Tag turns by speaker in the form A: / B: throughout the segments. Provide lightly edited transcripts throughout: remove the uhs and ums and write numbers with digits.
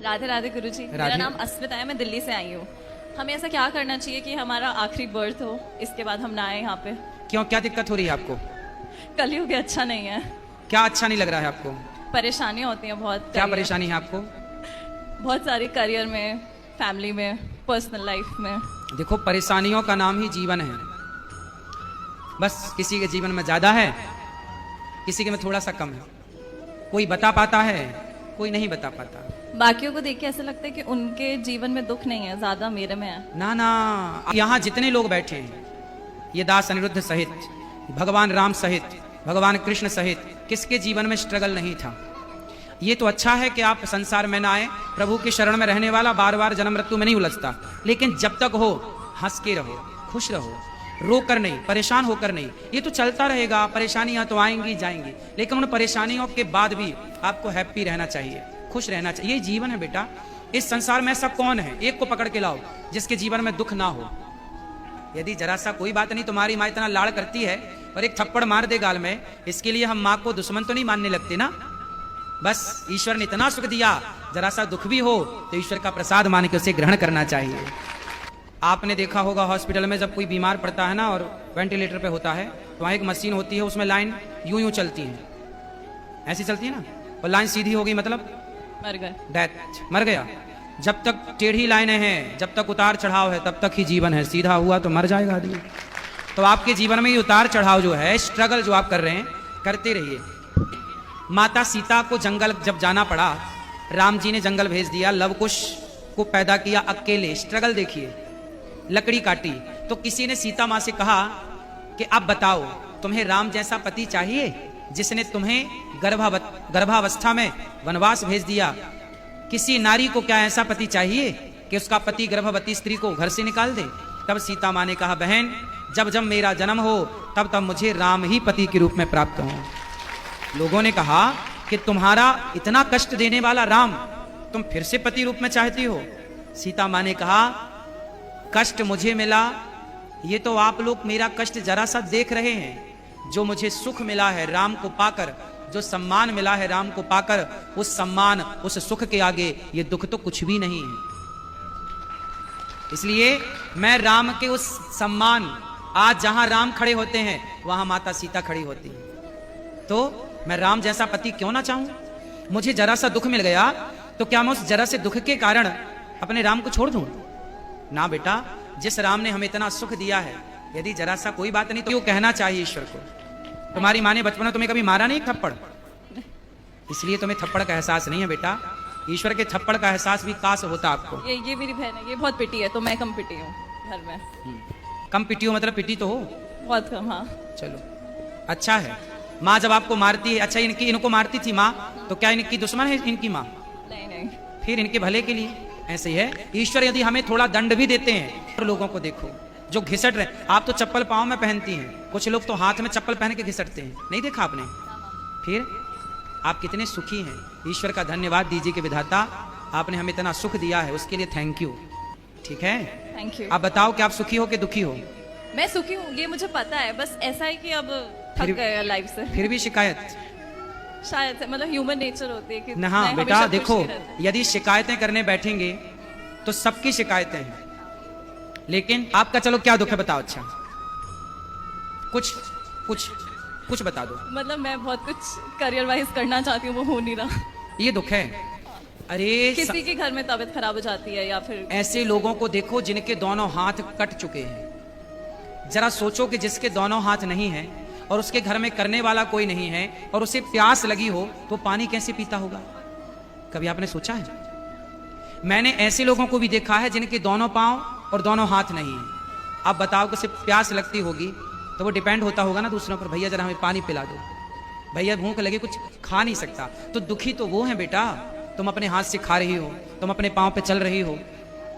A: राधे राधे गुरुजी। मेरा
B: राधे।
A: नाम अस्मिता है, मैं दिल्ली से आई हूँ। हमें ऐसा क्या करना चाहिए कि हमारा आखिरी बर्थ हो, इसके बाद हम ना आए यहाँ पे?
B: क्यों, क्या दिक्कत हो रही है आपको?
A: कलयुग अच्छा नहीं है,
B: क्या अच्छा नहीं लग रहा है आपको?
A: परेशानियाँ होती हैं बहुत।
B: क्या परेशानी है आपको?
A: बहुत सारी, करियर में, फैमिली में, पर्सनल लाइफ में।
B: देखो, परेशानियों का नाम ही जीवन है। बस किसी के जीवन में ज्यादा है, किसी के में थोड़ा सा कम है। कोई बता पाता है, कोई नहीं बता पाता।
A: बाकियों को देख के ऐसा लगता है कि उनके जीवन में दुख नहीं है, ज्यादा मेरे में है।
B: ना ना, यहाँ जितने लोग बैठे हैं, ये दास अनिरुद्ध सहित, भगवान राम सहित, भगवान कृष्ण सहित, किसके जीवन में स्ट्रगल नहीं था? ये तो अच्छा है कि आप संसार में ना आए। प्रभु के शरण में रहने वाला बार बार जन्म मृत्यु में नहीं उलझता। लेकिन जब तक हो, हंस के रहो, खुश रहो, रो कर नहीं, परेशान होकर नहीं। ये तो चलता रहेगा, परेशानियां तो आएंगी जाएंगी, लेकिन उन परेशानियों के बाद भी आपको हैप्पी रहना चाहिए, खुश रहना चाहिए। ये जीवन है बेटा। इस संसार में ऐसा कौन है, एक को पकड़ के लाओ जिसके जीवन में दुख ना हो। यदि जरा सा कोई बात नहीं, तुम्हारी माँ इतना लाड़ करती है और एक थप्पड़ मार दे गाल में, इसके लिए हम माँ को दुश्मन तो नहीं मानने लगते ना। बस ईश्वर ने इतना सुख दिया, जरा सा दुख भी हो तो ईश्वर का प्रसाद मान के उसे ग्रहण करना चाहिए। आपने देखा होगा हॉस्पिटल में जब कोई बीमार पड़ता है ना और वेंटिलेटर पे होता है, तो वहाँ एक मशीन होती है, उसमें लाइन यूं यूं चलती है, ऐसी चलती है ना। और लाइन सीधी हो गई मतलब
A: मर गए,
B: डेथ, मर गया। जब तक टेढ़ी लाइनें हैं, जब तक उतार चढ़ाव है, तब तक ही जीवन है। सीधा हुआ तो मर जाएगा आदमी। तो आपके जीवन में ये उतार चढ़ाव जो है, स्ट्रगल जो आप कर रहे हैं, करते रहिए। माता सीता को जंगल जब जाना पड़ा, राम जी ने जंगल भेज दिया, लव कुश को पैदा किया अकेले। स्ट्रगल देखिए, लकड़ी काटी तो किसी ने सीता माँ से कहा कि अब बताओ, तुम्हें राम जैसा पति चाहिए जिसने तुम्हें गर्भावस्था में वनवास भेज दिया? किसी नारी को क्या ऐसा पति चाहिए कि उसका पति गर्भवती स्त्री को घर से निकाल दे? तब सीता माँ ने कहा, बहन, जब जब मेरा जन्म हो तब तब मुझे राम ही पति के रूप में प्राप्त हो। लोगों ने कहा कि तुम्हारा इतना कष्ट देने वाला राम तुम फिर से पति रूप में चाहती हो? सीता माँ ने कहा, कष्ट मुझे मिला, ये तो आप लोग मेरा कष्ट जरा सा देख रहे हैं। जो मुझे सुख मिला है राम को पाकर, जो सम्मान मिला है राम को पाकर, उस सम्मान, उस सुख के आगे ये दुख तो कुछ भी नहीं है। इसलिए मैं राम के उस सम्मान, आज जहां राम खड़े होते हैं वहां माता सीता खड़ी होती है। तो मैं राम जैसा पति क्यों ना चाहूं? मुझे जरा सा दुख मिल गया तो क्या मैं उस जरा से दुख के कारण अपने राम को छोड़ दूं? ना बेटा, जिस राम ने हमें इतना सुख दिया है, यदि जरा सा कोई बात नहीं तो वो कहना चाहिए ईश्वर को। तुम्हारी माँ ने बचपन में तुम्हें कभी मारा नहीं थप्पड़, इसलिए तुम्हें थप्पड़ का एहसास नहीं है बेटा। ईश्वर के थप्पड़ का एहसास भी काश होता आपको।
A: ये मेरी बहन है, ये बहुत पिटी है, तो मैं कम पिटी हूँ घर में।
B: कम पिटी हो मतलब पिटी तो हो?
A: बहुत कम, हाँ।
B: चलो अच्छा है। माँ जब आपको मारती है, अच्छा इनको मारती थी माँ, तो क्या इनकी दुश्मन है इनकी माँ?
A: नहीं नहीं,
B: फिर इनके भले के लिए। ऐसे ही है, ईश्वर यदि हमें थोड़ा दंड भी देते हैं, तो लोगों को देखो जो घिसट रहे। आप तो चप्पल पाँव में पहनती हैं, कुछ लोग तो हाथ में चप्पल पहन के घिसटते हैं, नहीं देखा आपने? फिर आप कितने सुखी हैं। ईश्वर का धन्यवाद दीजिए कि विधाता आपने हमें इतना सुख दिया है, उसके लिए थैंक यू। ठीक है,
A: थैंक यू।
B: आप बताओ कि आप सुखी हो कि दुखी हो?
A: मैं सुखी हूँ, ये मुझे पता है। बस ऐसा है कि अब थक
B: फिर-
A: गए लाइफ से।
B: फिर भी शिकायत?
A: शायद से, मतलब ह्यूमन नेचर होती है कि
B: न हाँ
A: मैं
B: बेटा,
A: हमेशा
B: देखो,
A: खुश ही रहती
B: यदि शिकायतें करने बैठेंगे तो सबकी शिकायतें हैं, लेकिन आपका चलो क्या दुख है बताओ। अच्छा, कुछ कुछ कुछ बता दो।
A: हूँ। मतलब मैं बहुत कुछ करियर वाइज करना चाहती हूँ, वो हो नहीं रहा।
B: ये दुख है। अरे
A: किसी के घर में तबीयत खराब हो जाती है, या फिर
B: ऐसे लोगों को देखो जिनके दोनों हाथ कट चुके हैं। जरा सोचो कि जिसके दोनों हाथ नहीं हैं और उसके घर में करने वाला कोई नहीं है और उसे प्यास लगी हो तो पानी कैसे पीता होगा? कभी आपने सोचा है? मैंने ऐसे लोगों को भी देखा है जिनके दोनों पांव और दोनों हाथ नहीं है। अब बताओ कि उसे प्यास लगती होगी तो वो डिपेंड होता होगा ना दूसरों पर, भैया जरा हमें पानी पिला दो, भैया भूख लगी, कुछ खा नहीं सकता। तो दुखी तो वो है बेटा, तुम अपने हाथ से खा रही हो, तुम अपने पांव पे चल रही हो,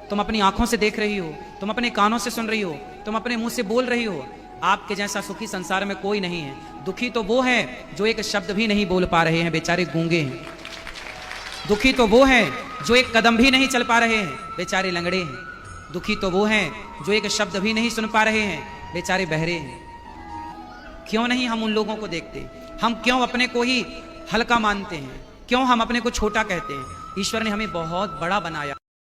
B: तुम अपनी आंखों से देख रही हो, तुम अपने कानों से सुन रही हो, तुम अपने मुंह से बोल रही हो। आपके जैसा सुखी संसार में कोई नहीं है। दुखी तो वो है जो एक शब्द भी नहीं बोल पा रहे हैं, बेचारे गूंगे हैं। दुखी तो वो है जो एक कदम भी नहीं चल पा रहे हैं, बेचारे लंगड़े हैं। दुखी तो वो हैं जो एक शब्द भी नहीं सुन पा रहे हैं, बेचारे बहरे हैं। क्यों नहीं हम उन लोगों को देखते? हम क्यों अपने को ही हल्का मानते हैं? क्यों हम अपने को छोटा कहते हैं? ईश्वर ने हमें बहुत बड़ा बनाया।